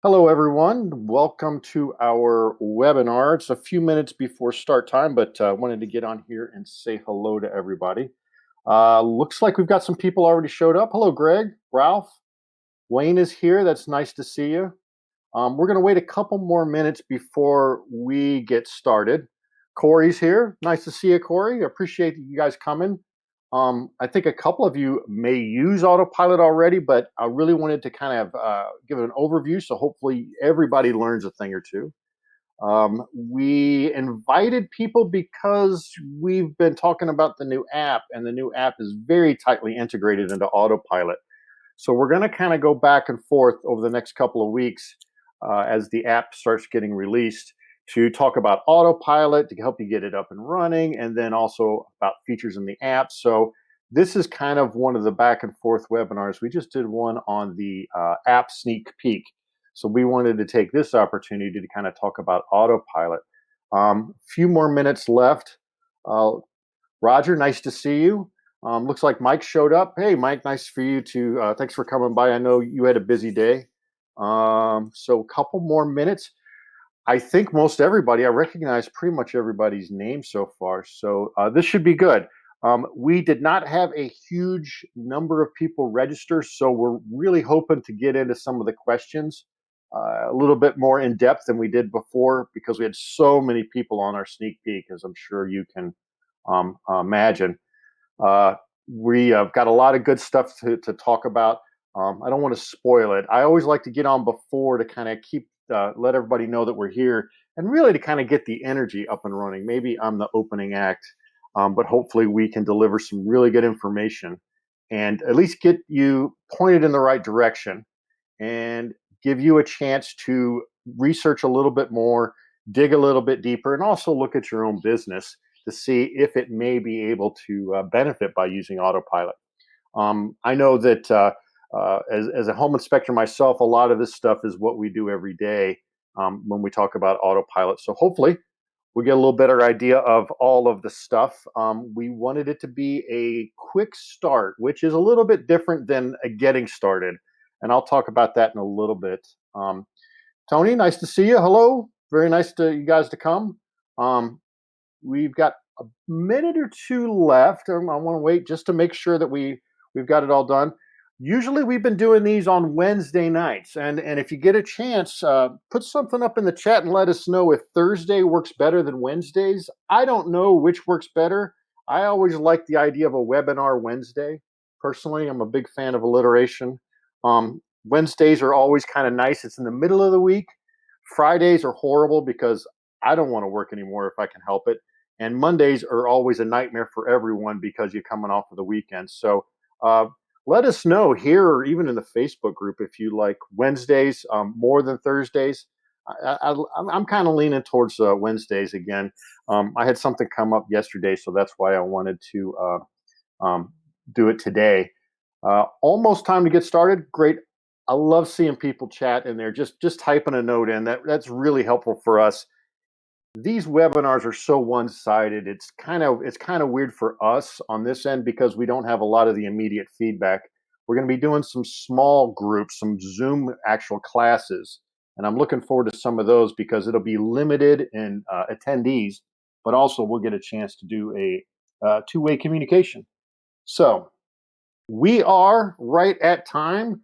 Hello, everyone. Welcome to our webinar. It's a few minutes before start time, but wanted to get on here and say hello to everybody. Looks like we've got some people already showed up. Hello, Greg, Ralph, Wayne is here. That's nice to see you. We're going to wait a couple more minutes before we get started. Corey's here. Nice to see you, Corey. Appreciate you guys coming. I think a couple of you may use Autopilot already, but I really wanted to kind of give an overview, so hopefully everybody learns a thing or two. We invited people because we've been talking about the new app, and the new app is very tightly integrated into Autopilot. So we're going to kind of go back and forth over the next couple of weeks as the app starts getting released to talk about Autopilot to help you get it up and running, and then also about features in the app. So this is kind of one of the back and forth webinars. We just did one on the app sneak peek. So we wanted to take this opportunity to kind of talk about Autopilot. Few more minutes left. Roger, nice to see you. Looks like Mike showed up. Hey, Mike, nice for you to, thanks for coming by. I know you had a busy day. So a couple more minutes. I think most everybody, I recognize pretty much everybody's name so far. So this should be good. We did not have a huge number of people register, so we're really hoping to get into some of the questions a little bit more in depth than we did before, because we had so many people on our sneak peek, as I'm sure you can imagine. We have got a lot of good stuff to talk about. I don't want to spoil it. I always like to get on before to kind of let everybody know that we're here, and really to kind of get the energy up and running. Maybe I'm the opening act, but hopefully we can deliver some really good information and at least get you pointed in the right direction and give you a chance to research a little bit more, dig a little bit deeper, and also look at your own business to see if it may be able to benefit by using Autopilot. I know that as a home inspector myself, a lot of this stuff is what we do every day when we talk about Autopilot. So hopefully we get a little better idea of all of the stuff. We wanted it to be a quick start, which is a little bit different than a getting started. And I'll talk about that in a little bit. Tony, nice to see you. Hello. Very nice to you guys to come. We've got a minute or two left. I want to wait just to make sure that we've got it all done. Usually we've been doing these on Wednesday nights. And if you get a chance, put something up in the chat and let us know if Thursday works better than Wednesdays. I don't know which works better. I always like the idea of a webinar Wednesday. Personally, I'm a big fan of alliteration. Wednesdays are always kind of nice. It's in the middle of the week. Fridays are horrible because I don't want to work anymore if I can help it. And Mondays are always a nightmare for everyone because you're coming off of the weekend. So let us know here or even in the Facebook group if you like Wednesdays more than Thursdays. I'm kind of leaning towards Wednesdays again. I had something come up yesterday, so that's why I wanted to do it today. Almost time to get started. Great. I love seeing people chat in there, just typing a note in. That's really helpful for us. These webinars are so one-sided. It's kind of weird for us on this end because we don't have a lot of the immediate feedback. We're going to be doing some small groups, some Zoom actual classes, and I'm looking forward to some of those because it'll be limited in attendees, but also we'll get a chance to do a two-way communication. So we are right at time.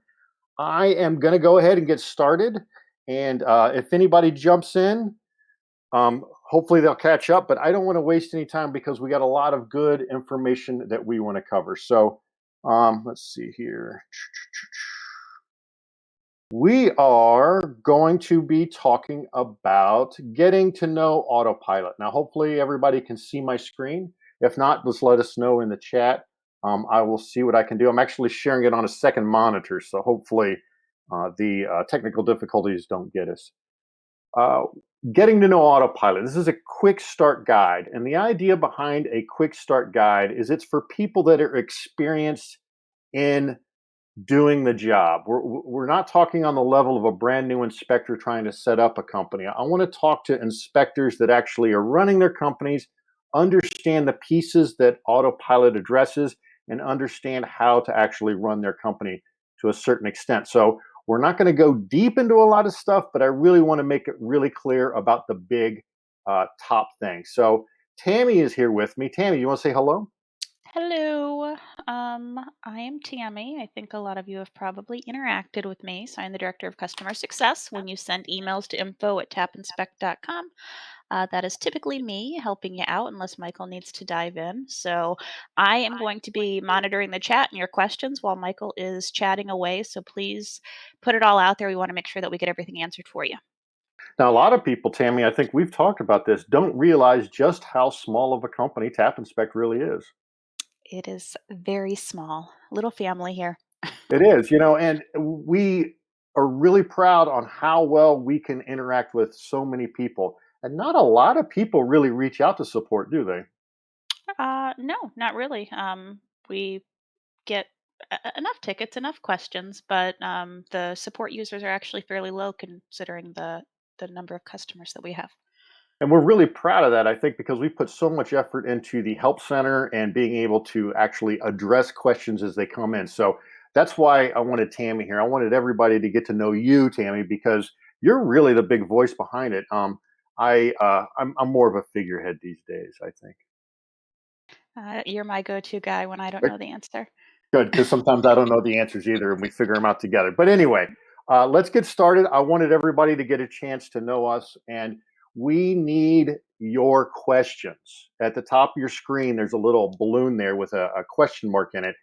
I am going to go ahead and get started, and if anybody jumps in, hopefully they'll catch up, but I don't want to waste any time because we got a lot of good information that we want to cover. So let's see here. We are going to be talking about getting to know Autopilot. Now, hopefully everybody can see my screen. If not, just let us know in the chat. I will see what I can do. I'm actually sharing it on a second monitor, so hopefully the technical difficulties don't get us. Getting to know Autopilot. This is a quick start guide. And the idea behind a quick start guide is it's for people that are experienced in doing the job. We're not talking on the level of a brand new inspector trying to set up a company. I want to talk to inspectors that actually are running their companies, understand the pieces that Autopilot addresses, and understand how to actually run their company to a certain extent. So We're not going to go deep into a lot of stuff, but I really want to make it really clear about the big top things. So Tammy is here with me. Tammy, you want to say hello? Hello. I am Tammy. I think a lot of you have probably interacted with me. So I'm the Director of Customer Success. When you send emails to info@tapinspect.com, that is typically me helping you out unless Michael needs to dive in. So I am going to be monitoring the chat and your questions while Michael is chatting away. So please put it all out there. We want to make sure that we get everything answered for you. Now, a lot of people, Tammy, I think we've talked about this, don't realize just how small of a company Tap Inspect really is. It is very small, little family here. It is, and we are really proud on how well we can interact with so many people. And not a lot of people really reach out to support, do they? No, not really. We get enough tickets, enough questions, but the support users are actually fairly low considering the number of customers that we have. And we're really proud of that, I think, because we put so much effort into the help center and being able to actually address questions as they come in. So that's why I wanted Tammy here. I wanted everybody to get to know you, Tammy, because you're really the big voice behind it. I'm more of a figurehead these days, I think. You're my go-to guy when I don't know the answer. Good, because sometimes I don't know the answers either, and we figure them out together. But anyway, let's get started. I wanted everybody to get a chance to know us, and we need your questions. At the top of your screen, there's a little balloon there with a question mark in it.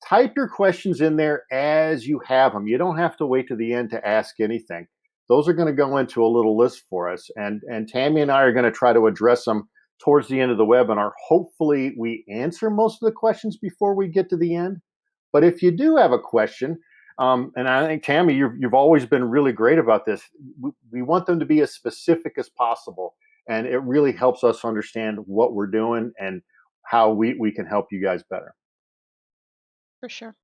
Type your questions in there as you have them. You don't have to wait to the end to ask anything. Those are going to go into a little list for us, and Tammy and I are going to try to address them towards the end of the webinar. Hopefully, we answer most of the questions before we get to the end. But if you do have a question, and I think Tammy, you've always been really great about this. We want them to be as specific as possible, and it really helps us understand what we're doing and how we can help you guys better. For sure.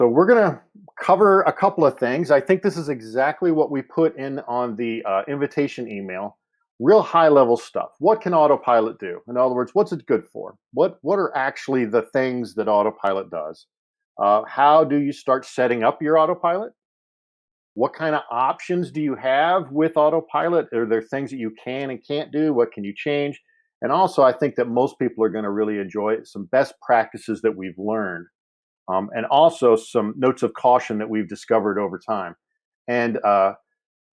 So we're going to cover a couple of things. I think this is exactly what we put in on the invitation email. Real high level stuff. What can Autopilot do? In other words, what's it good for? What are actually the things that Autopilot does? How do you start setting up your Autopilot? What kind of options do you have with Autopilot? Are there things that you can and can't do? What can you change? And also, I think that most people are going to really enjoy it. Some best practices that we've learned, and also some notes of caution that we've discovered over time. And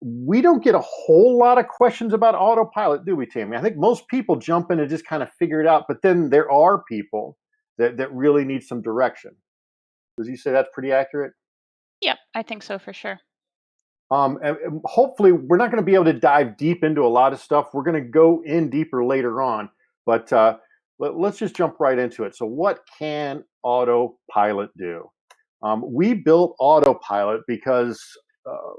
we don't get a whole lot of questions about Autopilot, do we, Tammy? I think most people jump in and just kind of figure it out, but then there are people that really need some direction. Would you say that's pretty accurate? Yep, I think so for sure. And hopefully, we're not going to be able to dive deep into a lot of stuff. We're going to go in deeper later on, but let's just jump right into it. So, what can Autopilot do? We built Autopilot because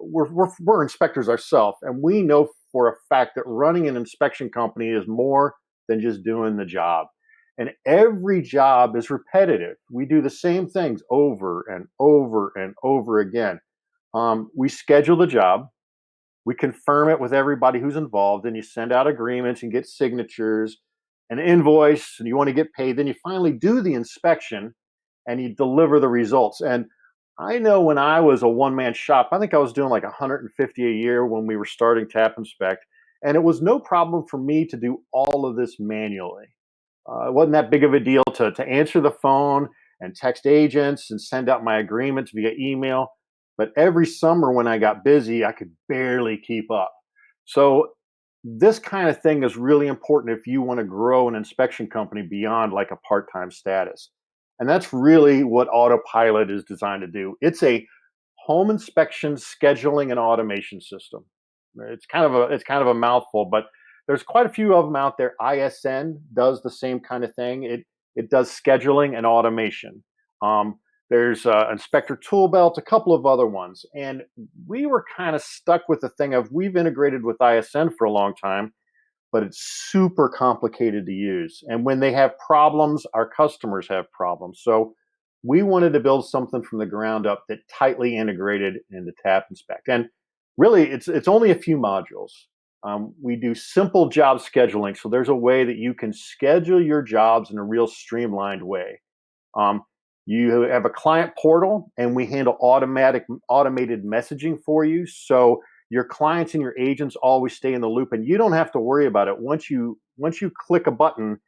we're inspectors ourselves, and we know for a fact that running an inspection company is more than just doing the job. And every job is repetitive. We do the same things over and over and over again. We schedule the job, we confirm it with everybody who's involved, and you send out agreements and get signatures, an invoice, and you want to get paid. Then you finally do the inspection and you deliver the results. And I know when I was a one man shop, I think I was doing like 150 a year when we were starting Tap Inspect. And it was no problem for me to do all of this manually. It wasn't that big of a deal to answer the phone and text agents and send out my agreements via email. But every summer when I got busy, I could barely keep up. So this kind of thing is really important if you want to grow an inspection company beyond like a part-time status. And that's really what Autopilot is designed to do. It's a home inspection scheduling and automation system. It's kind of a mouthful, but there's quite a few of them out there. ISN does the same kind of thing. It does scheduling and automation. Um, there's Inspector Toolbelt, a couple of other ones, and we were kind of stuck with the thing of we've integrated with ISN for a long time, but it's super complicated to use. And when they have problems, our customers have problems. So we wanted to build something from the ground up that tightly integrated into Tap Inspect. And really, it's only a few modules. We do simple job scheduling. So there's a way that you can schedule your jobs in a real streamlined way. Um, You have a client portal, and we handle automated messaging for you. So your clients and your agents always stay in the loop, and you don't have to worry about it. Once you click a button,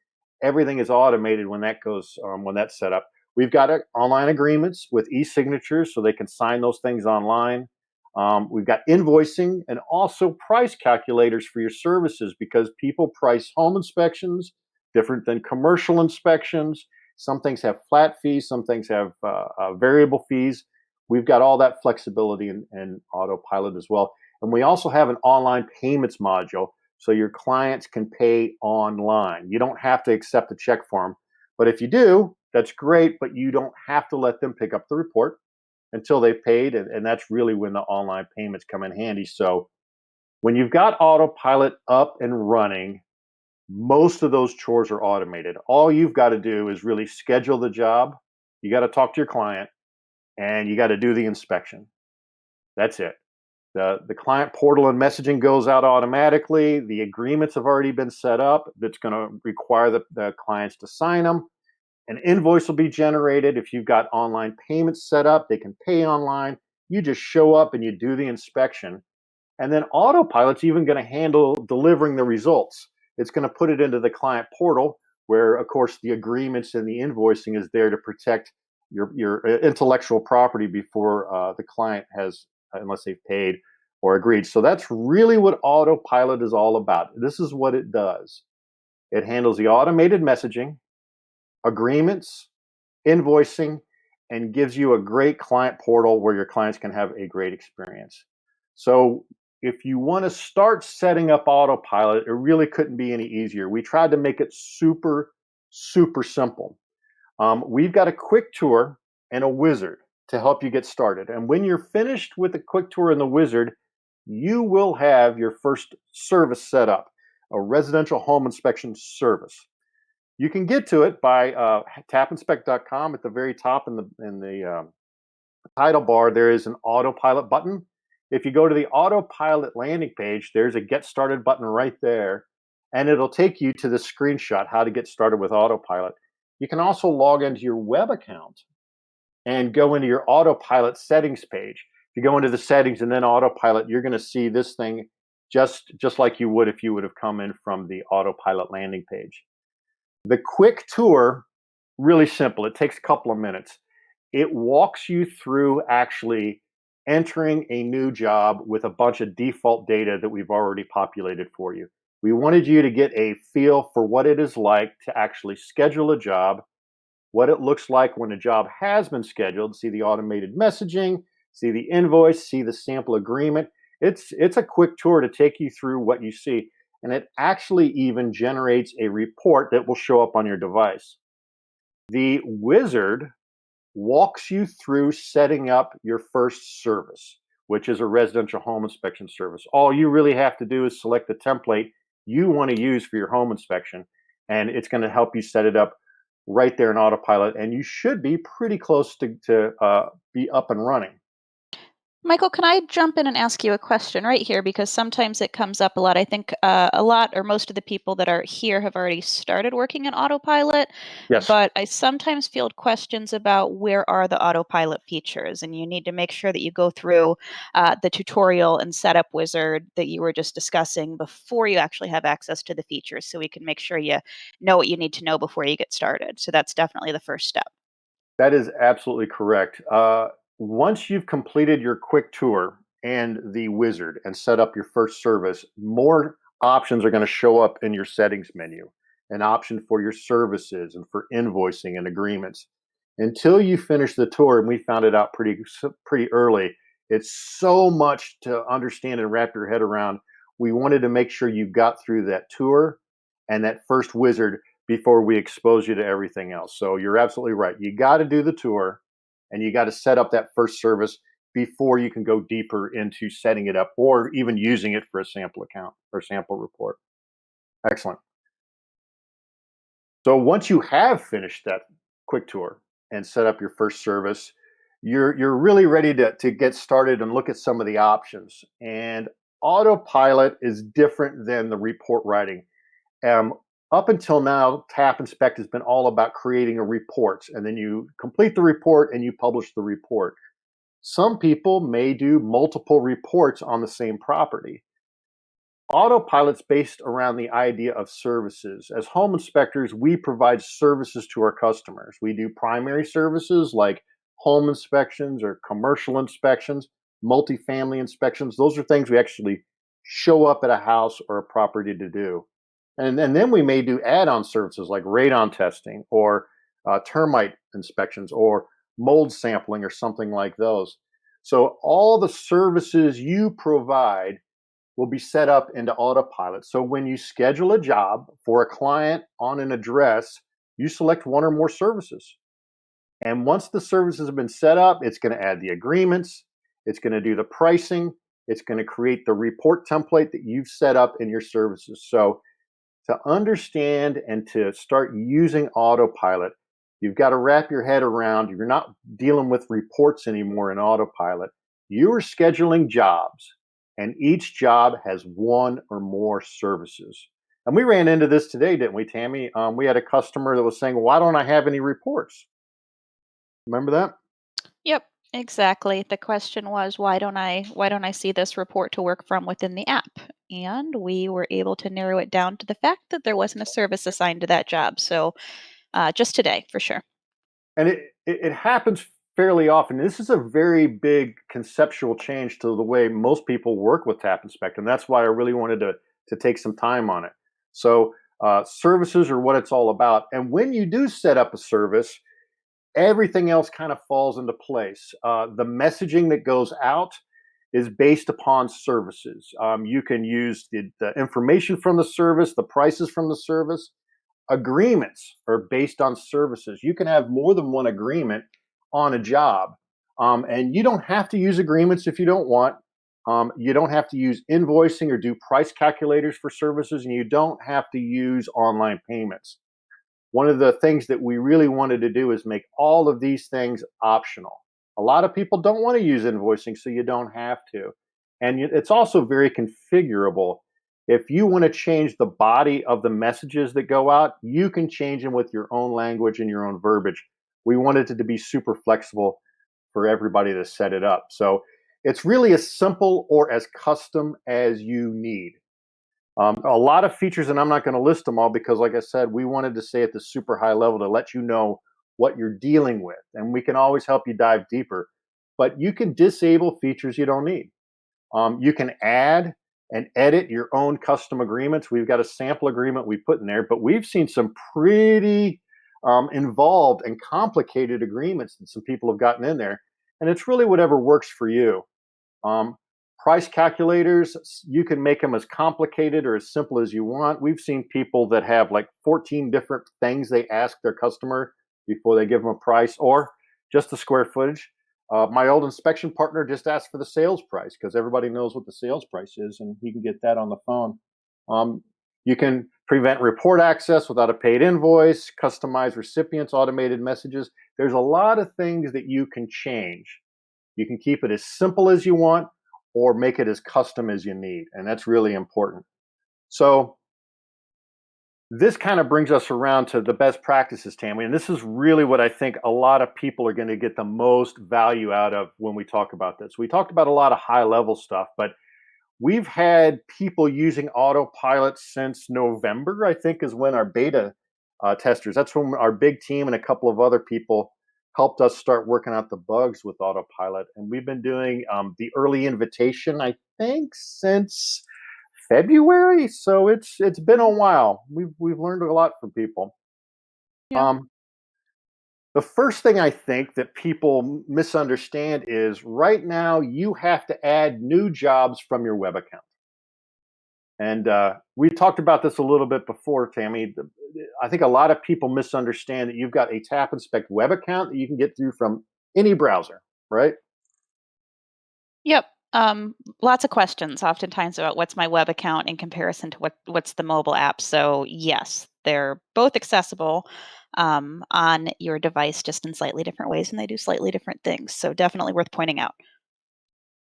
everything is automated when that's set up. We've got online agreements with e-signatures, so they can sign those things online. We've got invoicing and also price calculators for your services, because people price home inspections different than commercial inspections. Some things have flat fees, some things have variable fees. We've got all that flexibility in Autopilot as well. And we also have an online payments module, so your clients can pay online. You don't have to accept a check form, but if you do, that's great, but you don't have to let them pick up the report until they've paid, and that's really when the online payments come in handy. So when you've got Autopilot up and running, most of those chores are automated. All you've got to do is really schedule the job. You got to talk to your client, and you got to do the inspection. That's it. The client portal and messaging goes out automatically. The agreements have already been set up. That's going to require the clients to sign them. An invoice will be generated. If you've got online payments set up, they can pay online. You just show up and you do the inspection. And then Autopilot's even going to handle delivering the results. It's going to put it into the client portal, where, of course, the agreements and the invoicing is there to protect your intellectual property before the client has, unless they've paid or agreed. So that's really what Autopilot is all about. This is what it does. It handles the automated messaging, agreements, invoicing, and gives you a great client portal where your clients can have a great experience. So if you want to start setting up Autopilot, it really couldn't be any easier. We tried to make it super, super simple. We've got a quick tour and a wizard to help you get started. And when you're finished with the quick tour and the wizard, you will have your first service set up, a residential home inspection service. You can get to it by tapinspect.com. At the very top in the title bar, there is an Autopilot button. If you go to the Autopilot landing page, there's a Get Started button right there, and it'll take you to the screenshot, how to get started with Autopilot. You can also log into your web account and go into your Autopilot settings page. If you go into the settings and then Autopilot, you're going to see this thing just like you would if you would have come in from the Autopilot landing page. The quick tour, really simple. It takes a couple of minutes. It walks you through actually entering a new job with a bunch of default data that we've already populated for you. We wanted you to get a feel for what it is like to actually schedule a job, what it looks like when a job has been scheduled, see the automated messaging, see the invoice, see the sample agreement. It's a quick tour to take you through what you see. And it actually even generates a report that will show up on your device. The wizard walks you through setting up your first service, which is a residential home inspection service. All you really have to do is select the template you want to use for your home inspection, and it's going to help you set it up right there in Autopilot, and you should be pretty close to be up and running. Michael, can I jump in and ask you a question right here? Because sometimes it comes up a lot. I think a lot or most of the people that are here have already started working in Autopilot, Yes. but I sometimes field questions about where are the Autopilot features, and you need to make sure that you go through the tutorial and setup wizard that you were just discussing before you actually have access to the features, so we can make sure you know what you need to know before you get started. So that's definitely the first step. That is absolutely correct. Once you've completed your quick tour and the wizard and set up your first service, more options are going to show up in your settings menu. An option for your services and for invoicing and agreements. Until you finish the tour, and we found it out pretty early, it's so much to understand and wrap your head around. We wanted to make sure you got through that tour and that first wizard before we expose you to everything else. So you're absolutely right. You got to do the tour, and you got to set up that first service before you can go deeper into setting it up or even using it for a sample account or sample report. Excellent. So once you have finished that quick tour and set up your first service, you're really ready to get started and look at some of the options. And Autopilot is different than the report writing. Um, Up until now, Tap Inspect has been all about creating a report, and then you complete the report and you publish the report. Some people may do multiple reports on the same property. Autopilot's based around the idea of services. As home inspectors, we provide services to our customers. We do primary services like home inspections or commercial inspections, multifamily inspections. Those are things we actually show up at a house or a property to do. And then we may do add on services like radon testing or termite inspections or mold sampling or something like those. So, all the services you provide will be set up into Autopilot. So when you schedule a job for a client on an address, you select one or more services. And once the services have been set up, it's going to add the agreements, it's going to do the pricing, it's going to create the report template that you've set up in your services. So to understand and to start using Autopilot, you've got to wrap your head around you're not dealing with reports anymore in Autopilot. You are scheduling jobs, and each job has one or more services. And we ran into this today, didn't we, Tammy? We had a customer that was saying, "Why don't I have any reports?" Remember that? Yep, exactly. The question was, why don't I see this report to work from within the app? And we were able to narrow it down to the fact that there wasn't a service assigned to that job. So just today, for sure. And it happens fairly often. This is a very big conceptual change to the way most people work with Tap Inspect, and that's why I really wanted to take some time on it. So services are what it's all about, and when you do set up a service, everything else kind of falls into place. The messaging that goes out is based upon services. You can use the information from the service, the prices from the service. Agreements are based on services. You can have more than one agreement on a job. And you don't have to use agreements if you don't want. You don't have to use invoicing or do price calculators for services, and you don't have to use online payments. One of the things that we really wanted to do is make all of these things optional. A lot of people don't want to use invoicing, so you don't have to. And it's also very configurable. If you want to change the body of the messages that go out, you can change them with your own language and your own verbiage. We wanted it to be super flexible for everybody to set it up. So it's really as simple or as custom as you need. A lot of features, and I'm not going to list them all because, like I said, we wanted to stay at the super high level to let you know what you're dealing with, and we can always help you dive deeper. But you can disable features you don't need. You can add and edit your own custom agreements. We've got a sample agreement we put in there, but we've seen some pretty involved and complicated agreements that some people have gotten in there, and it's really whatever works for you. Um, Price calculators, you can make them as complicated or as simple as you want. We've seen people that have like 14 different things they ask their customer before they give them a price, or just the square footage. My old inspection partner just asked for the sales price because everybody knows what the sales price is, and he can get that on the phone. Um, you can prevent report access without a paid invoice, customize recipients, automated messages. There's a lot of things that you can change. You can keep it as simple as you want or make it as custom as you need. And that's really important. So, this kind of brings us around to the best practices, Tammy. And this is really what I think a lot of people are going to get the most value out of when we talk about this. We talked about a lot of high level stuff, but we've had people using Autopilot since November, I think, is when our beta testers, that's when our big team and a couple of other people helped us start working out the bugs with Autopilot. And we've been doing the early invitation, I think, since February. So it's been a while. We've learned a lot from people. Yeah. Um, the first thing I think that people misunderstand is right now you have to add new jobs from your web account. And we talked about this a little bit before, Tammy. I think a lot of people misunderstand that you've got a Tap Inspect web account that you can get through from any browser, right? Yep. Lots of questions oftentimes about what's my web account in comparison to what's the mobile app. So yes, they're both accessible on your device, just in slightly different ways, and they do slightly different things. So definitely worth pointing out.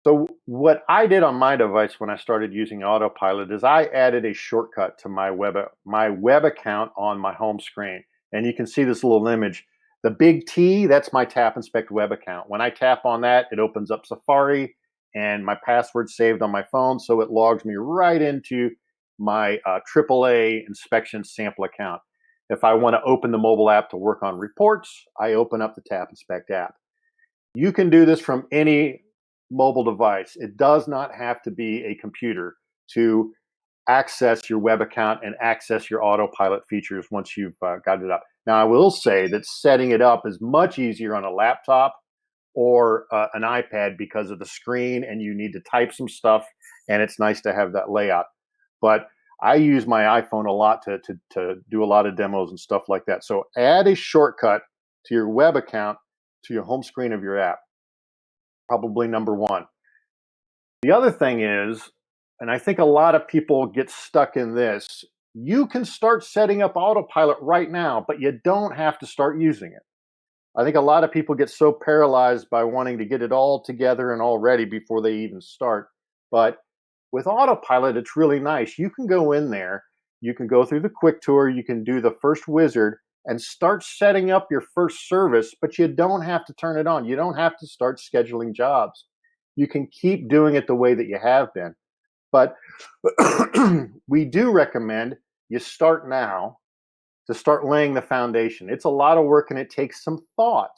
So what I did on my device when I started using Autopilot is I added a shortcut to my web account on my home screen. And you can see this little image. The big T, that's my Tap Inspect web account. When I tap on that, it opens up Safari and my password's saved on my phone. So it logs me right into my AAA inspection sample account. If I want to open the mobile app to work on reports, I open up the Tap Inspect app. You can do this from any mobile device. It does not have to be a computer to access your web account and access your autopilot features once you've got it up. Now, I will say that setting it up is much easier on a laptop or an iPad because of the screen, and you need to type some stuff, and it's nice to have that layout. But I use my iPhone a lot to do a lot of demos and stuff like that. So add a shortcut to your web account to your home screen of your app. Probably number one. The other thing is, and I think a lot of people get stuck in this, you can start setting up autopilot right now, but you don't have to start using it. I think a lot of people get so paralyzed by wanting to get it all together and all ready before they even start. But with autopilot, it's really nice. You can go in there, you can go through the quick tour, you can do the first wizard and start setting up your first service, but you don't have to turn it on. You don't have to start scheduling jobs. You can keep doing it the way that you have been. But we do recommend you start now to start laying the foundation. It's a lot of work and it takes some thought.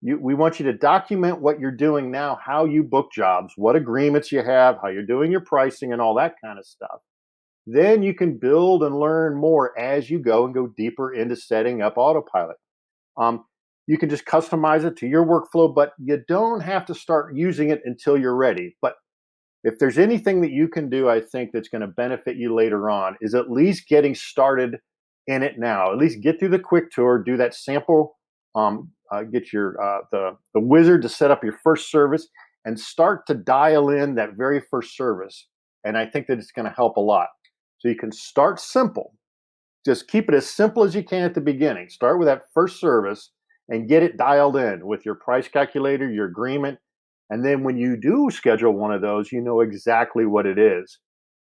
We want you to document what you're doing now, how you book jobs, what agreements you have, how you're doing your pricing, and all that kind of stuff. Then you can build and learn more as you go and go deeper into setting up autopilot. Um, you can just customize it to your workflow, but you don't have to start using it until you're ready. But if there's anything that you can do, I think that's going to benefit you later on, is at least getting started in it now. At least get through the quick tour, do that sample, get your the wizard to set up your first service, and start to dial in that very first service. And I think that it's going to help a lot. So you can start simple. Just keep it as simple as you can at the beginning. Start with that first service and get it dialed in with your price calculator, your agreement. And then when you do schedule one of those, you know exactly what it is.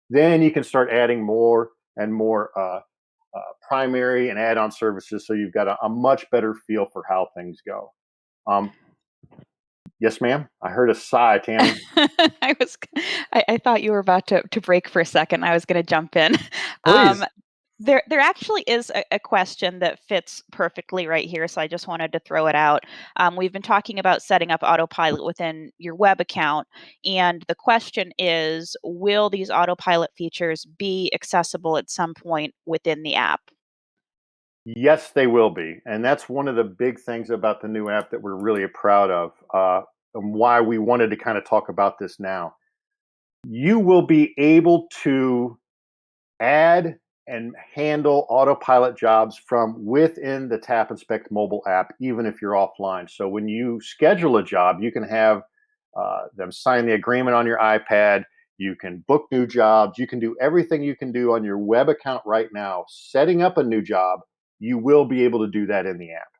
Then you can start adding more and more primary and add-on services, so you've got a much better feel for how things go. Um, yes, ma'am. I heard a sigh, Tammy. I was I thought you were about to break for a second. I was going to jump in. Um, Please. there actually is a question that fits perfectly right here, so I just wanted to throw it out. We've been talking about setting up autopilot within your web account, and the question is, will these autopilot features be accessible at some point within the app? Yes, they will be. And that's one of the big things about the new app that we're really proud of, and why we wanted to kind of talk about this now. You will be able to add and handle autopilot jobs from within the Tap Inspect mobile app, even if you're offline. So when you schedule a job, you can have them sign the agreement on your iPad. You can book new jobs. You can do everything you can do on your web account right now. Setting up a new job, you will be able to do that in the app.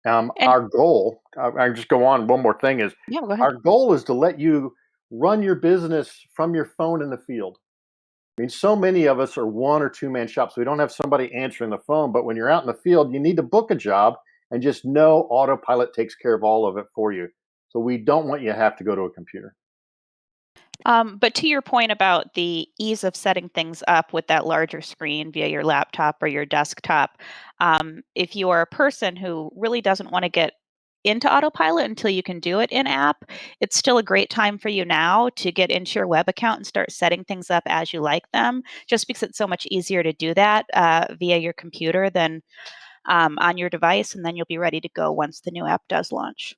And Our goal, I just go on. One more thing is, yeah, go ahead. our goal is to let you run your business from your phone in the field. I mean, so many of us are one or two man shops. We don't have somebody answering the phone, but when you're out in the field, you need to book a job and just know autopilot takes care of all of it for you. So we don't want you to have to go to a computer. But to your point about the ease of setting things up with that larger screen via your laptop or your desktop, if you are a person who really doesn't want to get into autopilot until you can do it in app, it's still a great time for you now to get into your web account and start setting things up as you like them, just because it's so much easier to do that via your computer than on your device. And then you'll be ready to go once the new app does launch.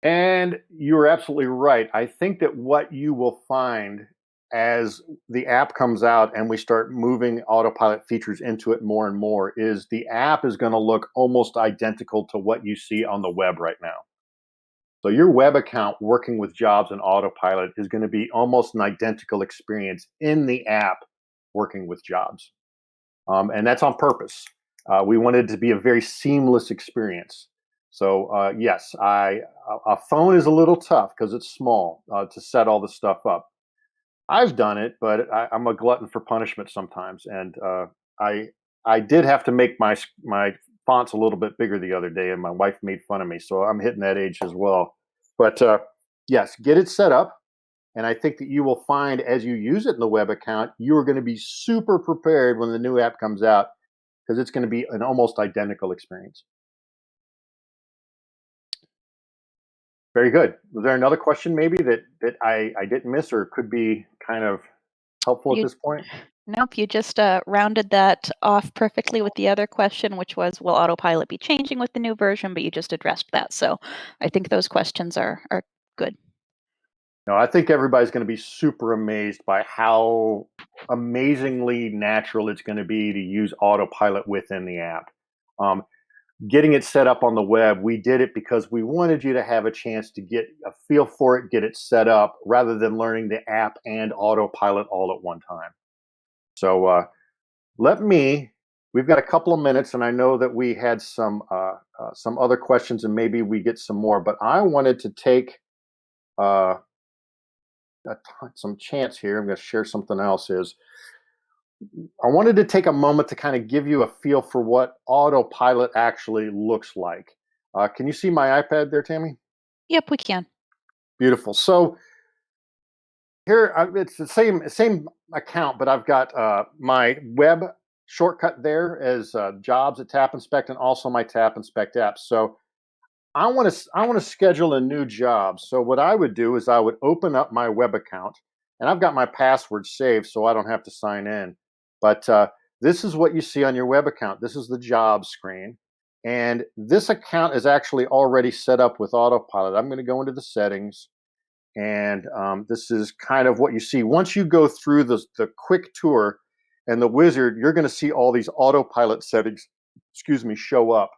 And you're absolutely right. I think that what you will find as the app comes out and we start moving autopilot features into it more and more is the app is going to look almost identical to what you see on the web right now. So your web account working with jobs and autopilot is going to be almost an identical experience in the app working with jobs. And that's on purpose. We wanted it to be a very seamless experience. So yes, a phone is a little tough because it's small to set all the stuff up. I've done it, but I'm a glutton for punishment sometimes, and I I did have to make my fonts a little bit bigger the other day, and my wife made fun of me. So I'm hitting that age as well. But yes, get it set up, and I think that you will find as you use it in the web account, you are going to be super prepared when the new app comes out because it's going to be an almost identical experience. Very good. Was there another question maybe that I didn't miss or could be kind of helpful at You this point? Nope, you just rounded that off perfectly with the other question, which was, will Autopilot be changing with the new version? But you just addressed that. So I think those questions are good. No, I think everybody's going to be super amazed by how amazingly natural it's going to be to use Autopilot within the app. Um, Getting it set up on the web, we did it because we wanted you to have a chance to get a feel for it, get it set up, rather than learning the app and Autopilot all at one time. So let me. We've got a couple of minutes, and I know that we had some other questions, and maybe we get some more. But I wanted to take uh, some chance here. I'm going to share something else. Is I wanted to take a moment to kind of give you a feel for what Autopilot actually looks like. Can you see my iPad there, Tammy? Yep, we can. Beautiful. So here it's the same account, but I've got my web shortcut there as jobs at Tap Inspect, and also my Tap Inspect app. So I want to schedule a new job. So what I would do is I would open up my web account, and I've got my password saved, so I don't have to sign in. But this is what you see on your web account. This is the job screen, and this account is actually already set up with Autopilot. I'm going to go into the settings, and this is kind of what you see once you go through the quick tour and the wizard. You're going to see all these Autopilot settings, excuse me, show up.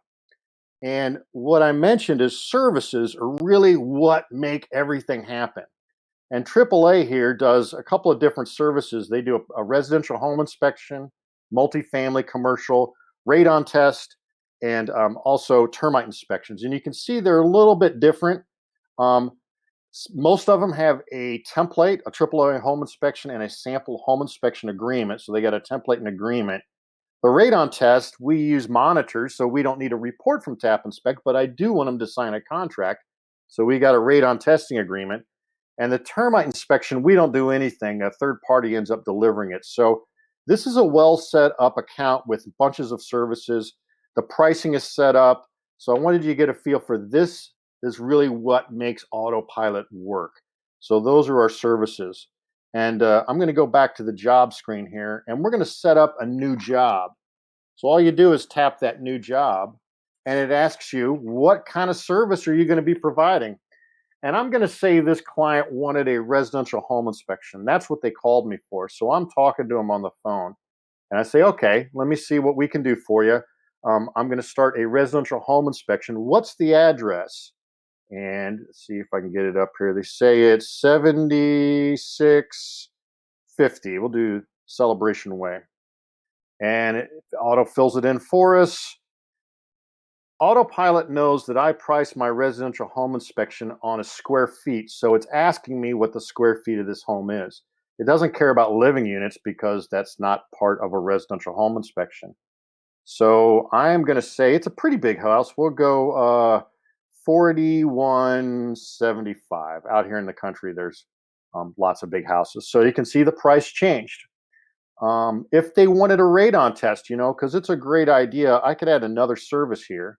And what I mentioned is services are really what make everything happen. And AAA here does a couple of different services. They do a residential home inspection, multifamily commercial, radon test, and also termite inspections. And you can see they're a little bit different. Um, Most of them have a template, a AAA home inspection, and a sample home inspection agreement. So they got a template and agreement. The radon test, we use monitors, so we don't need a report from Tap Inspect, but I do want them to sign a contract. So we got a radon testing agreement. And the termite inspection, we don't do anything. A third party ends up delivering it. So this is a well set up account with bunches of services. The pricing is set up. So I wanted you to get a feel for this is really what makes Autopilot work. So those are our services. And I'm going to go back to the job screen here, and we're going to set up a new job. So all you do is tap that new job, and it asks you, what kind of service are you going to be providing? And I'm going to say this client wanted a residential home inspection. That's what they called me for. So I'm talking to them on the phone, and I say, okay, let me see what we can do for you. I'm going to start a residential home inspection. What's the address? And see if I can get it up here. They say it's 7650. We'll do Celebration Way. And auto fills it in for us. Autopilot knows that I price my residential home inspection on a square feet, so it's asking me what the square feet of this home is. It doesn't care about living units because that's not part of a residential home inspection. So I am going to say it's a pretty big house. We'll go 4175. Out here in the country, there's lots of big houses. So you can see the price changed. If they wanted a radon test, because it's a great idea, I could add another service here.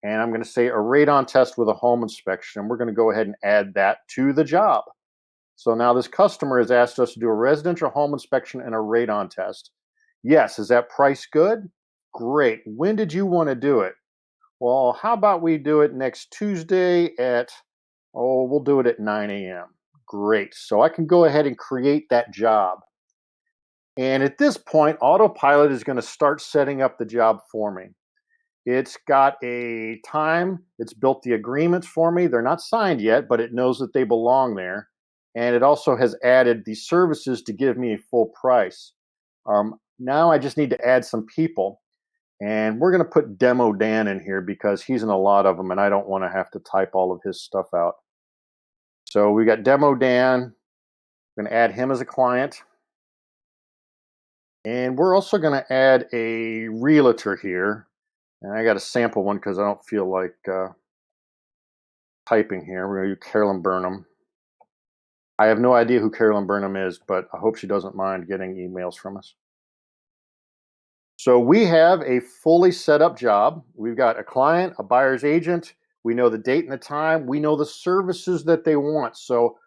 And I'm going to say a radon test with a home inspection. And we're going to go ahead and add that to the job. So now this customer has asked us to do a residential home inspection and a radon test. Yes, is that price good? Great. When did you want to do it? Well, how about we do it next Tuesday we'll do it at 9 a.m. Great. So I can go ahead and create that job. And at this point, Autopilot is going to start setting up the job for me. It's got a time, it's built the agreements for me. They're not signed yet, but it knows that they belong there. And it also has added the services to give me a full price. Now I just need to add some people. And we're going to put Demo Dan in here because he's in a lot of them and I don't want to have to type all of his stuff out. So we got Demo Dan. Going to add him as a client. And we're also going to add a realtor here. And I got a sample one because I don't feel like typing here. We're going to do Carolyn Burnham. I have no idea who Carolyn Burnham is, but I hope she doesn't mind getting emails from us. So we have a fully set up job. We've got a client, a buyer's agent. We know the date and the time. We know the services that they want. So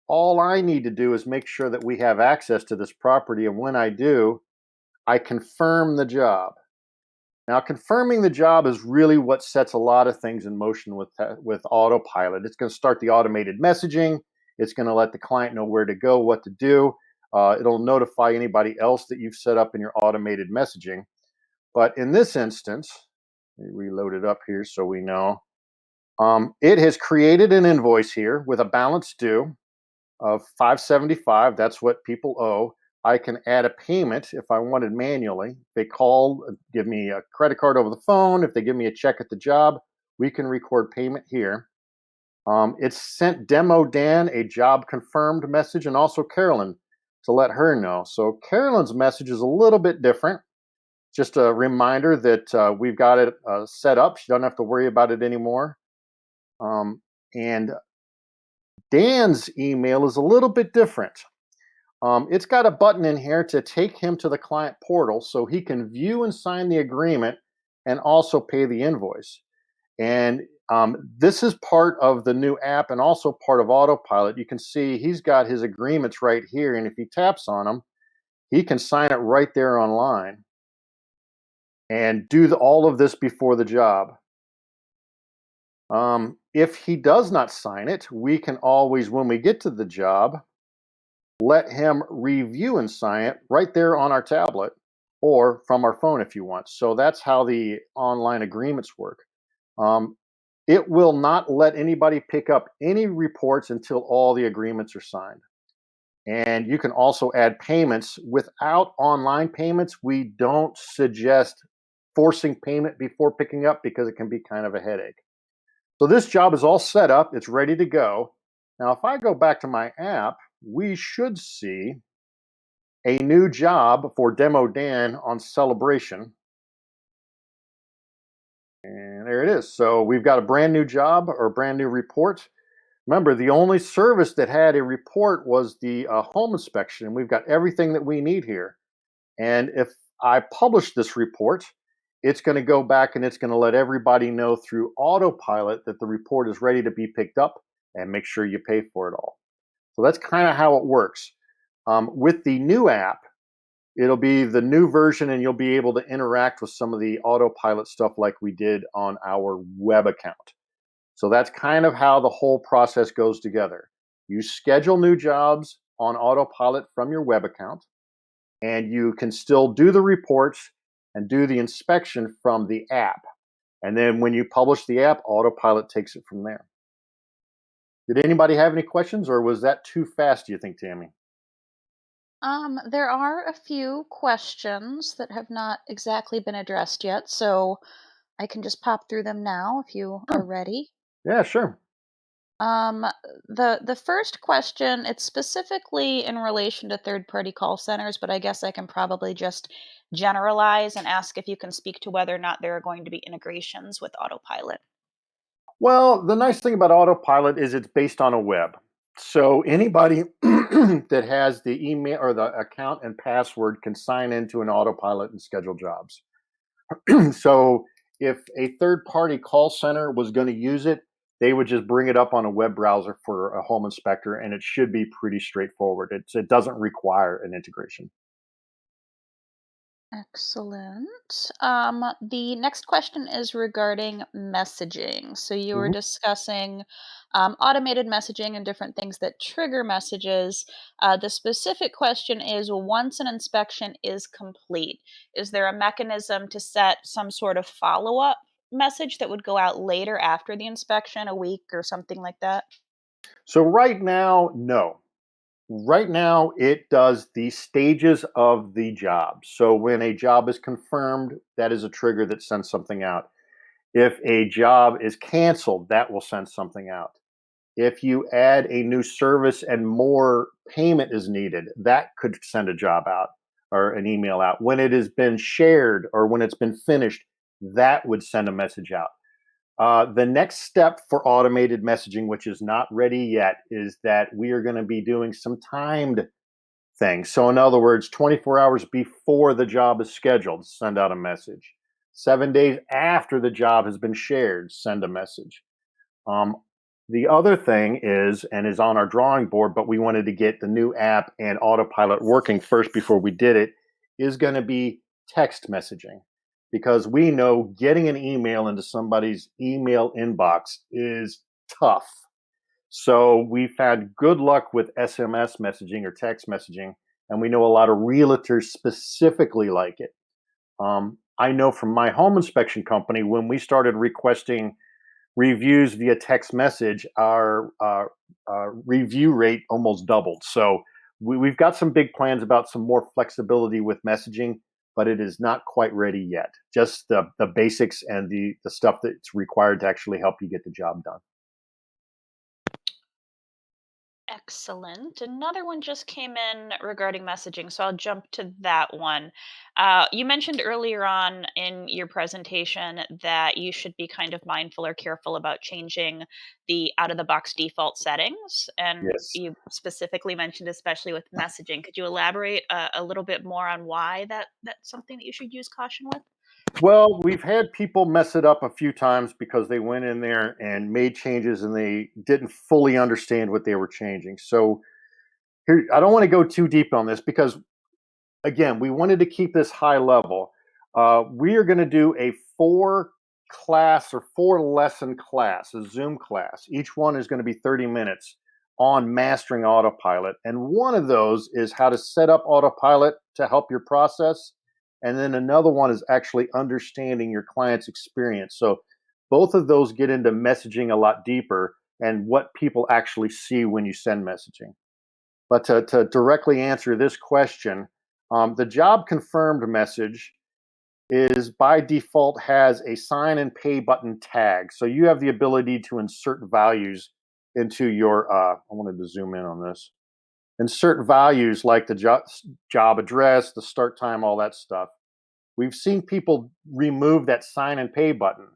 all I need to do is make sure that we have access to this property. And when I do, I confirm the job. Now, confirming the job is really what sets a lot of things in motion with Autopilot. It's going to start the automated messaging. It's going to let the client know where to go, what to do. It'll notify anybody else that you've set up in your automated messaging. But in this instance, let me reload it up here so we know. It has created an invoice here with a balance due of $575. That's what people owe. I can add a payment if I wanted manually. They call, give me a credit card over the phone. If they give me a check at the job, we can record payment here. It's sent Demo Dan a job confirmed message and also Carolyn to let her know. So Carolyn's message is a little bit different. Just a reminder that we've got it set up. She doesn't have to worry about it anymore. And Dan's email is a little bit different. It's got a button in here to take him to the client portal so he can view and sign the agreement and also pay the invoice. And this is part of the new app and also part of Autopilot. You can see he's got his agreements right here. And if he taps on them, he can sign it right there online and do all of this before the job. If he does not sign it, we can always, when we get to the job, let him review and sign it right there on our tablet or from our phone if you want. So that's how the online agreements work. It will not let anybody pick up any reports until all the agreements are signed. And you can also add payments. Without online payments, we don't suggest forcing payment before picking up because it can be kind of a headache. So this job is all set up. It's ready to go. Now, if I go back to my app, we should see a new job for Demo Dan on Celebration. And there it is. So we've got a brand new job or a brand new report. Remember, the only service that had a report was the home inspection. And we've got everything that we need here. And if I publish this report, it's going to go back and it's going to let everybody know through Autopilot that the report is ready to be picked up and make sure you pay for it all. So that's kind of how it works. With the new app, it'll be the new version and you'll be able to interact with some of the Autopilot stuff like we did on our web account. So that's kind of how the whole process goes together. You schedule new jobs on Autopilot from your web account, and you can still do the reports and do the inspection from the app. And then when you publish the app, Autopilot takes it from there. Did anybody have any questions, or was that too fast, do you think, Tammy? There are a few questions that have not exactly been addressed yet, so I can just pop through them now if you are Sure. ready. Yeah, sure. Um, the first question, it's specifically in relation to third-party call centers, but I guess I can probably just generalize and ask if you can speak to whether or not there are going to be integrations with Autopilot. Well, the nice thing about Autopilot is it's based on a web. So anybody that has the email or the account and password can sign into an Autopilot and schedule jobs. So if a third party call center was going to use it, they would just bring it up on a web browser for a home inspector, and it should be pretty straightforward. It doesn't require an integration. Excellent. The next question is regarding messaging. So you were Mhm. discussing automated messaging and different things that trigger messages. The specific question is once an inspection is complete, is there a mechanism to set some sort of follow up message that would go out later after the inspection, a week or something like that? So right now, no. Right now, it does the stages of the job. So when a job is confirmed, that is a trigger that sends something out. If a job is canceled, that will send something out. If you add a new service and more payment is needed, that could send a job out or an email out. When it has been shared or when it's been finished, that would send a message out. The next step for automated messaging, which is not ready yet, is that we are going to be doing some timed things. So, in other words, 24 hours before the job is scheduled, send out a message. 7 days after the job has been shared, send a message. Um, the other thing is, and is on our drawing board, but we wanted to get the new app and Autopilot working first before we did it, is going to be text messaging. Because we know getting an email into somebody's email inbox is tough. So we've had good luck with SMS messaging or text messaging, and we know a lot of realtors specifically like it. I know from my home inspection company, when we started requesting reviews via text message, our review rate almost doubled. So we've got some big plans about some more flexibility with messaging, but it is not quite ready yet. Just the basics and the stuff that's required to actually help you get the job done. Excellent. Another one just came in regarding messaging, so I'll jump to that one. You mentioned earlier on in your presentation that you should be kind of mindful or careful about changing the out of the box default settings. And Yes. you specifically mentioned, especially with messaging. Could you elaborate a little bit more on why that's something that you should use caution with? Well, we've had people mess it up a few times because they went in there and made changes and they didn't fully understand what they were changing. So here, I don't want to go too deep on this because, again, we wanted to keep this high level. We are going to do a four lesson class, a Zoom class. Each one is going to be 30 minutes on mastering Autopilot. And one of those is how to set up Autopilot to help your process. And then another one is actually understanding your client's experience. So both of those get into messaging a lot deeper and what people actually see when you send messaging. But to directly answer this question, the job confirmed message is by default has a sign and pay button tag. So you have the ability to insert values into your, I wanted to zoom in on this, insert values like the job address, the start time, all that stuff. We've seen people remove that sign and pay button.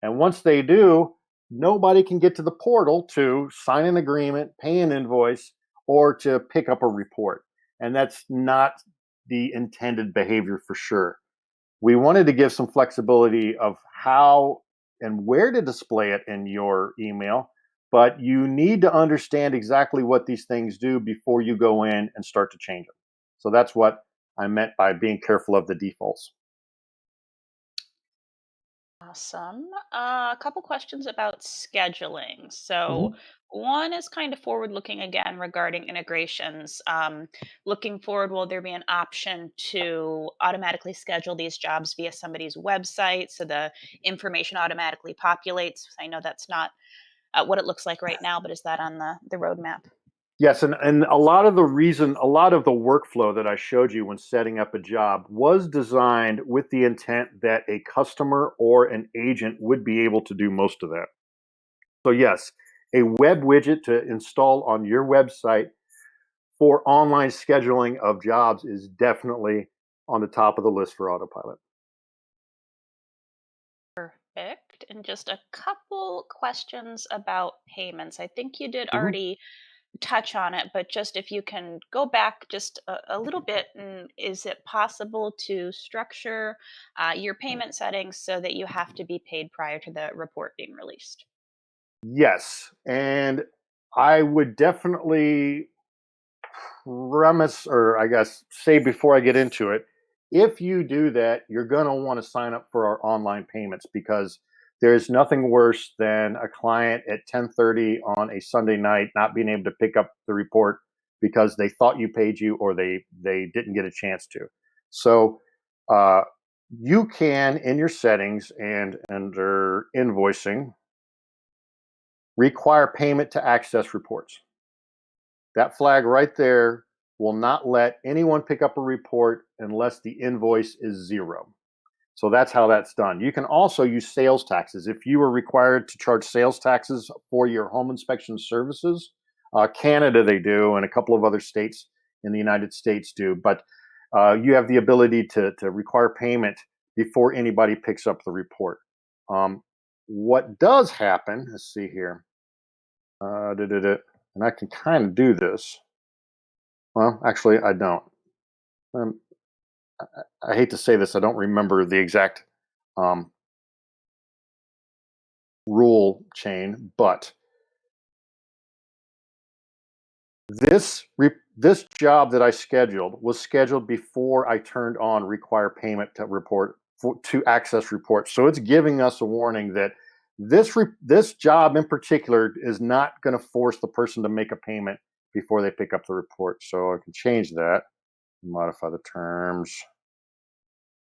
And once they do, nobody can get to the portal to sign an agreement, pay an invoice, or to pick up a report. And that's not the intended behavior for sure. We wanted to give some flexibility of how and where to display it in your email, but you need to understand exactly what these things do before you go in and start to change them. So that's what I meant by being careful of the defaults. Awesome. A couple questions about scheduling. So, Mhm. one is kind of forward looking again regarding integrations. Looking forward, will there be an option to automatically schedule these jobs via somebody's website so the information automatically populates? I know that's not what it looks like right now, but is that on the roadmap? Yes, and a lot of the workflow that I showed you when setting up a job was designed with the intent that a customer or an agent would be able to do most of that. So yes, a web widget to install on your website for online scheduling of jobs is definitely on the top of the list for Autopilot. Perfect. And just a couple questions about payments. I think you did Mhm. already touch on it, but just if you can go back just a little bit, and is it possible to structure your payment settings so that you have to be paid prior to the report being released? Yes, and I would definitely premise, or I guess say before I get into it, if you do that, you're going to want to sign up for our online payments because there's nothing worse than a client at 10:30 on a Sunday night not being able to pick up the report because they thought you paid you or they didn't get a chance to. So uh, you can in your settings and under invoicing require payment to access reports. That flag right there will not let anyone pick up a report unless the invoice is zero. So that's how that's done. You can also use sales taxes. If you are required to charge sales taxes for your home inspection services, Canada they do, and a couple of other states in the United States do. But you have the ability to require payment before anybody picks up the report. What does happen? Let's see here. And I can kind of do this. Well, actually, I don't. Um, I hate to say this. I don't remember the exact um, rule chain, but this job that I scheduled was scheduled before I turned on require payment to report to access reports. So it's giving us a warning that this job in particular is not going to force the person to make a payment before they pick up the report. So I can change that, modify the terms,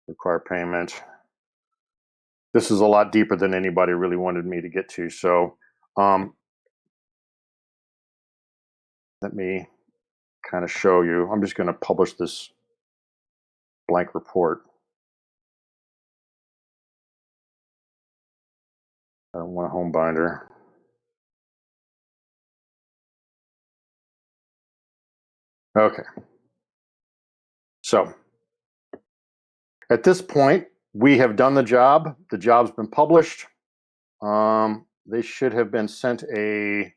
require payment. This is a lot deeper than anybody really wanted me to get to. So let me kind of show you. I'm just going to publish this blank report. I don't want a home binder. Okay. So at this point, we have done the job. The job's been published. They should have been sent a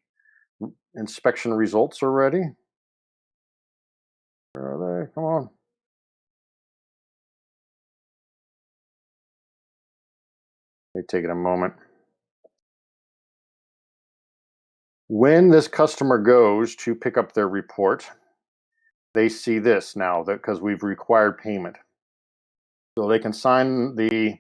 inspection results already. Where are they? Come on. May take it a moment. When this customer goes to pick up their report, they see this now that because we've required payment. So they can sign the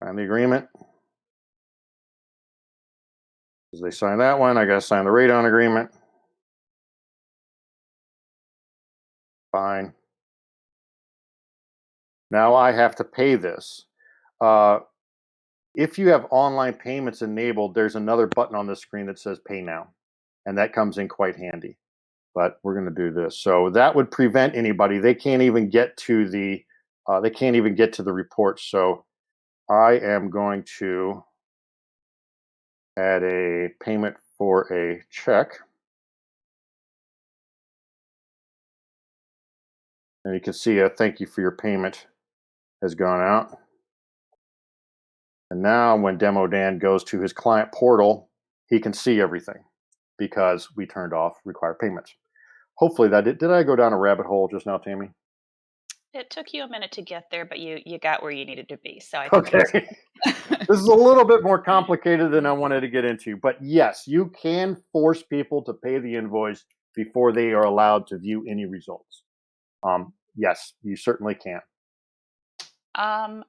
agreement. As they sign that one, I got to sign the radon agreement. Fine. Now I have to pay this. If you have online payments enabled, there's another button on the screen that says pay now, and that comes in quite handy. But we're going to do this. So that would prevent anybody. They can't even get to the report. So I am going to add a payment for a check. And you can see a thank you for your payment has gone out. And now when Demo Dan goes to his client portal, he can see everything because we turned off require payments. Hopefully that did I go down a rabbit hole just now, Tammy? It took you a minute to get there, but you got where you needed to be. So I think Okay. This is a little bit more complicated than I wanted to get into. But yes, you can force people to pay the invoice before they are allowed to view any results. Yes, you certainly can.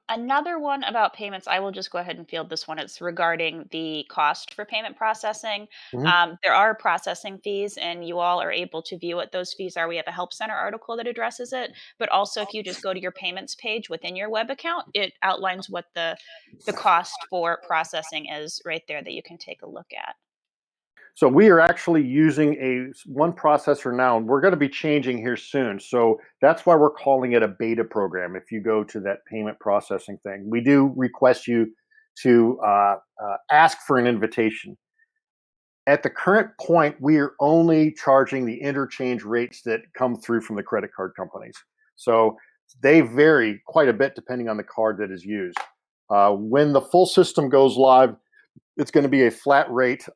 Another one about payments, I will just go ahead and field this one. It's regarding the cost for payment processing. Mhm. There are processing fees, and you all are able to view what those fees are. We have a Help Center article that addresses it. But also, if you just go to your payments page within your web account, it outlines what the cost for processing is right there that you can take a look at. So we are actually using one processor now, and we're going to be changing here soon. So that's why we're calling it a beta program. If you go to that payment processing thing, we do request you to ask for an invitation. At the current point, we are only charging the interchange rates that come through from the credit card companies. So they vary quite a bit depending on the card that is used. When the full system goes live, it's going to be a flat rate.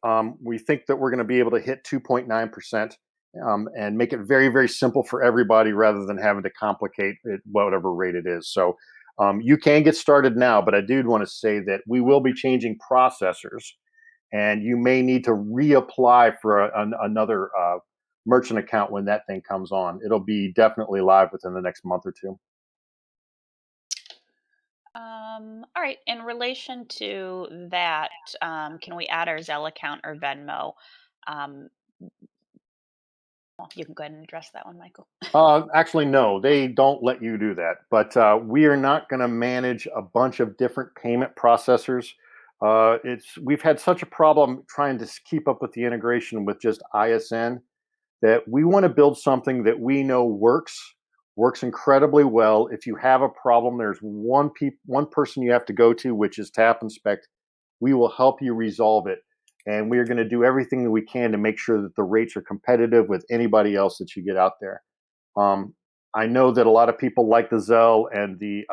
We think that we're going to be able to hit 2.9% and make it very, very simple for everybody rather than having to complicate it, whatever rate it is. So you can get started now, but I do want to say that we will be changing processors and you may need to reapply for another merchant account when that thing comes on. It'll be definitely live within the next month or two. All right. In relation to that, can we add our Zelle account or Venmo? Um, well, you can go ahead and address that one, Michael. Actually, no, they don't let you do that. But we are not going to manage a bunch of different payment processors. We've had such a problem trying to keep up with the integration with just ISN that we want to build something that we know works incredibly well. If you have a problem, there's one person you have to go to, which is Tap Inspect. We will help you resolve it, and we are going to do everything that we can to make sure that the rates are competitive with anybody else that you get out there. Um, I know that a lot of people like the Zelle and the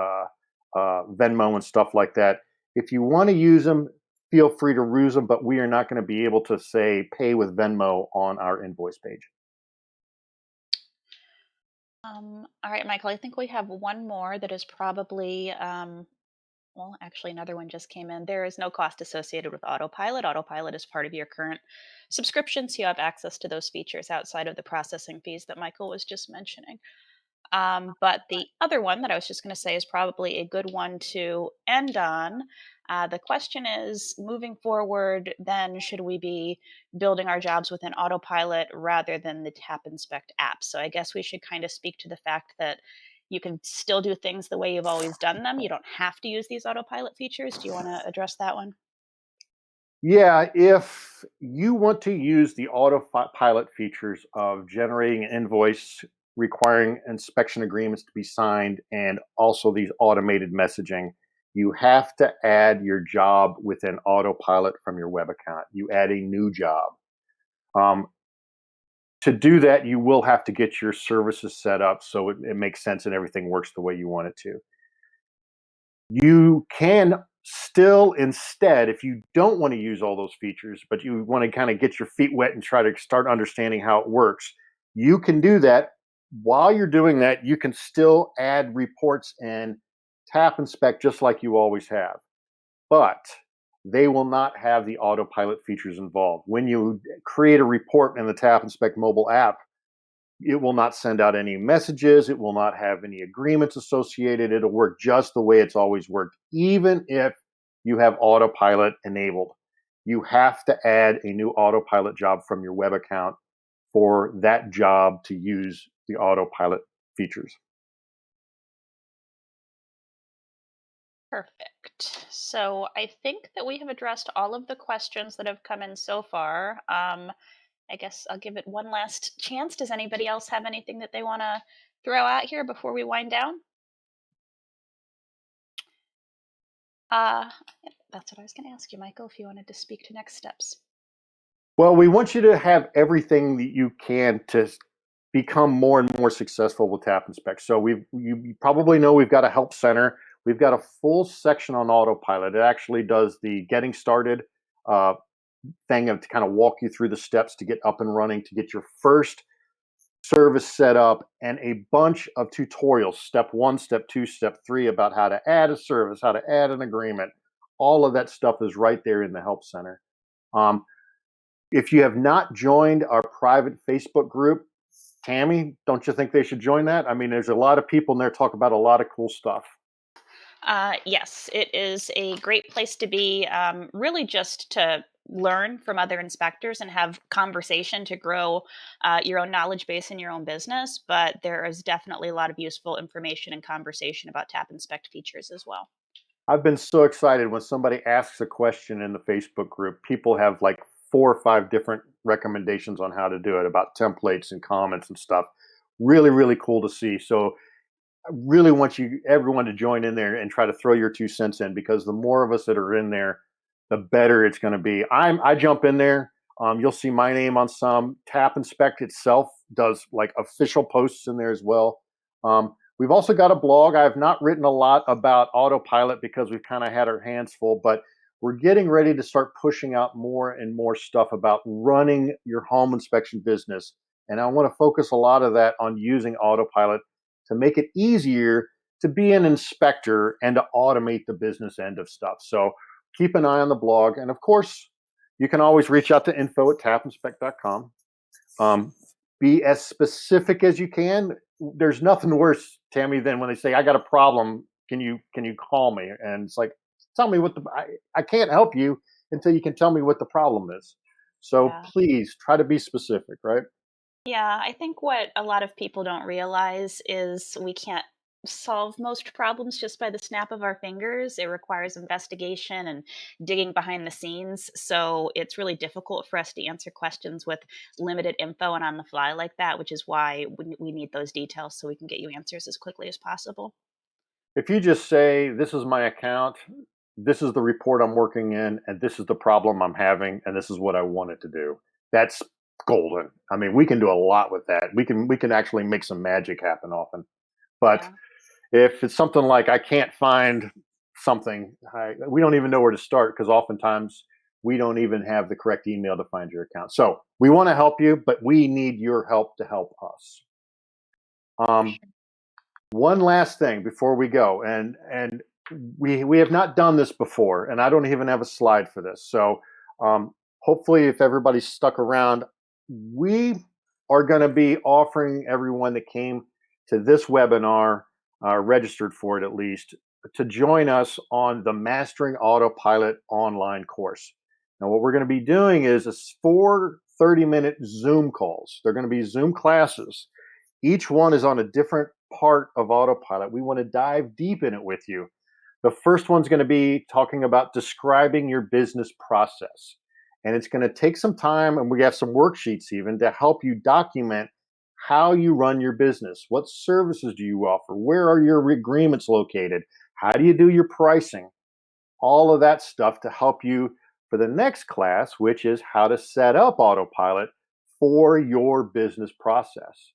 Venmo and stuff like that. If you want to use them, feel free to use them, but we are not going to be able to say pay with Venmo on our invoice page. All right, Michael, I think we have one more that is probably, well, actually, another one just came in. There is no cost associated with Autopilot. Autopilot is part of your current subscription, so you have access to those features outside of the processing fees that Michael was just mentioning. But the other one that I was just going to say is probably a good one to end on. The question is, moving forward, then should we be building our jobs within Autopilot rather than the Tap Inspect app? So I guess we should kind of speak to the fact that you can still do things the way you've always done them. You don't have to use these Autopilot features. Do you want to address that one? Yeah, if you want to use the autopilot features of generating an invoice, requiring inspection agreements to be signed, and also these automated messaging, you have to add your job within autopilot from your web account. You add a new job. Um, to do that, you will have to get your services set up so it makes sense and everything works the way you want it to. You can still instead, if you don't want to use all those features, but you want to kind of get your feet wet and try to start understanding how it works, you can do that. While you're doing that, you can still add reports and tap inspect just like you always have, but they will not have the autopilot features involved. When you create a report in the Tap Inspect mobile app, it will not send out any messages. It will not have any agreements associated. It'll work just the way it's always worked, even if you have autopilot enabled. You have to add a new autopilot job from your web account for that job to use the autopilot features. Perfect. So I think that we have addressed all of the questions that have come in so far. I guess I'll give it one last chance. Does anybody else have anything that they want to throw out here before we wind down? Yep, that's what I was going to ask you, Michael, if you wanted to speak to next steps. Well, we want you to have everything that you can to become more and more successful with Tap Inspect. So you probably know we've got a help center. We've got a full section on autopilot. It actually does the getting started uh, thing of to kind of walk you through the steps to get up and running, to get your first service set up, and a bunch of tutorials, step one, step two, step three, about how to add a service, how to add an agreement. All of that stuff is right there in the help center. Um, if you have not joined our private Facebook group, Tammy, don't you think they should join that? I mean, there's a lot of people in there talk about a lot of cool stuff. Yes, it is a great place to be, really just to learn from other inspectors and have conversation to grow your own knowledge base in your own business. But there is definitely a lot of useful information and conversation about Tap Inspect features as well. I've been so excited when somebody asks a question in the Facebook group. People have like 4 or 5 different recommendations on how to do it, about templates and comments and stuff. Really, really cool to see. So I really want everyone to join in there and try to throw your 2 cents in, because the more of us that are in there, the better it's going to be. I jump in there. You'll see my name on some. Tap Inspect itself does like official posts in there as well. We've also got a blog. I've not written a lot about autopilot because we've kind of had our hands full, but we're getting ready to start pushing out more and more stuff about running your home inspection business. And I want to focus a lot of that on using autopilot to make it easier to be an inspector and to automate the business end of stuff. So keep an eye on the blog. And of course, you can always reach out to info@tapinspect.com. Um, be as specific as you can. There's nothing worse, Tammy, than when they say, I got a problem. Can you call me? And it's like, tell me I can't help you until you can tell me what the problem is. So Yeah. please try to be specific, right? Yeah, I think what a lot of people don't realize is we can't solve most problems just by the snap of our fingers. It requires investigation and digging behind the scenes. So it's really difficult for us to answer questions with limited info and on the fly like that, which is why we need those details so we can get you answers as quickly as possible. If you just say, "This is my account, this is the report I'm working in, and this is the problem I'm having, and this is what I want it to do," that's golden. I mean, we can do a lot with that. We can actually make some magic happen often. But Yeah. if it's something like, "I can't find something," we don't even know where to start because oftentimes we don't even have the correct email to find your account. So we want to help you, but we need your help to help us. For Um, sure. One last thing before we go, and we have not done this before, and I don't even have a slide for this. So hopefully, if everybody's stuck around, we are going to be offering everyone that came to this webinar, registered for it at least, to join us on the Mastering Autopilot online course. Now, what we're going to be doing is 4 30-minute Zoom calls. They're going to be Zoom classes. Each one is on a different part of Autopilot. We want to dive deep in it with you. The first one's going to be talking about describing your business process. And it's going to take some time, and we have some worksheets even to help you document how you run your business. What services do you offer? Where are your agreements located? How do you do your pricing? All of that stuff to help you for the next class, which is how to set up Autopilot for your business process.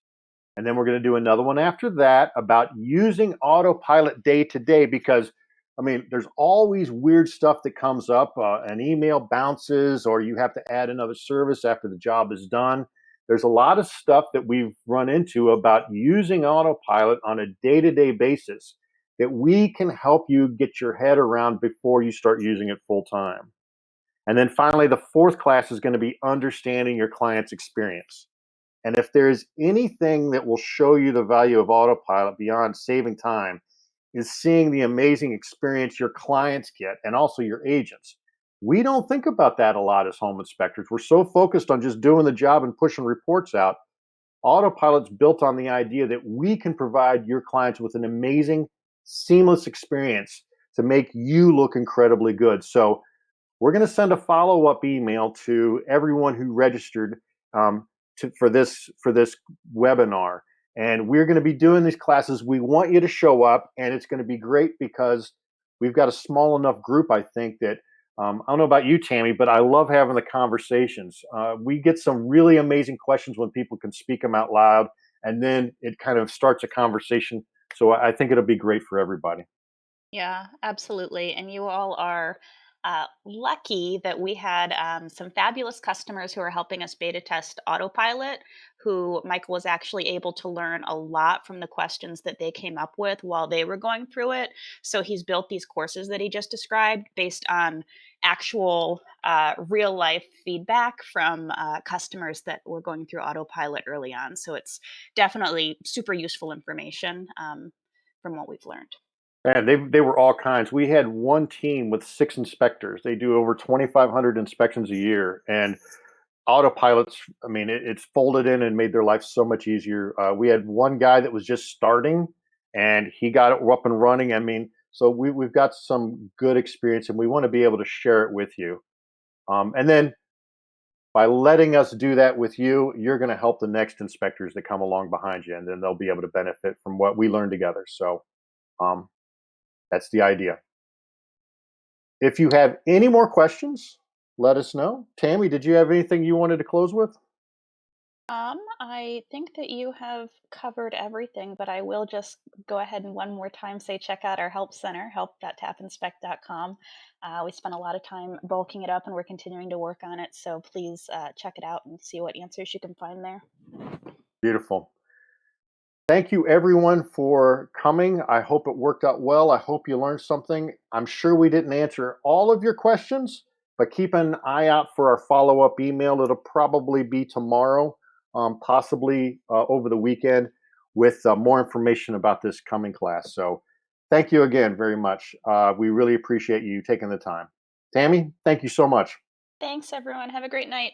And then we're going to do another one after that about using Autopilot day to day because, I mean, there's always weird stuff that comes up. An email bounces, or you have to add another service after the job is done. There's a lot of stuff that we've run into about using Autopilot on a day to day basis that we can help you get your head around before you start using it full time. And then finally, the fourth class is going to be understanding your client's experience. And if there's anything that will show you the value of Autopilot beyond saving time, is seeing the amazing experience your clients get and also your agents. We don't think about that a lot as home inspectors. We're so focused on just doing the job and pushing reports out. Autopilot's built on the idea that we can provide your clients with an amazing, seamless experience to make you look incredibly good. So we're going to send a follow-up email to everyone who registered um, for this webinar, and we're going to be doing these classes. We want you to show up, and it's going to be great because we've got a small enough group. I think that I don't know about you, Tammy, but I love having the conversations. We get some really amazing questions when people can speak them out loud, and then it kind of starts a conversation. So I think it'll be great for everybody. Yeah, absolutely. And you all are lucky that we had some fabulous customers who are helping us beta test Autopilot, who Michael was actually able to learn a lot from the questions that they came up with while they were going through it. So he's built these courses that he just described based on actual real life feedback from customers that were going through Autopilot early on. So it's definitely super useful information from what we've learned. And they were all kinds. We had one team with 6 inspectors. They do over 2,500 inspections a year, and autopilots. I mean, it's folded in and made their life so much easier. We had one guy that was just starting, and he got it up and running. I mean, so we've got some good experience, and we want to be able to share it with you. And then by letting us do that with you, you're going to help the next inspectors that come along behind you, and then they'll be able to benefit from what we learn together. So um, that's the idea. If you have any more questions, let us know. Tammy, did you have anything you wanted to close with? I think that you have covered everything, but I will just go ahead and one more time say check out our help center, help.tapinspect.com. We spent a lot of time bulking it up and we're continuing to work on it. So please check it out and see what answers you can find there. Beautiful. Thank you, everyone, for coming. I hope it worked out well. I hope you learned something. I'm sure we didn't answer all of your questions, but keep an eye out for our follow up email. It'll probably be tomorrow, possibly over the weekend, with more information about this coming class. So thank you again very much. We really appreciate you taking the time. Tammy, thank you so much. Thanks, everyone. Have a great night.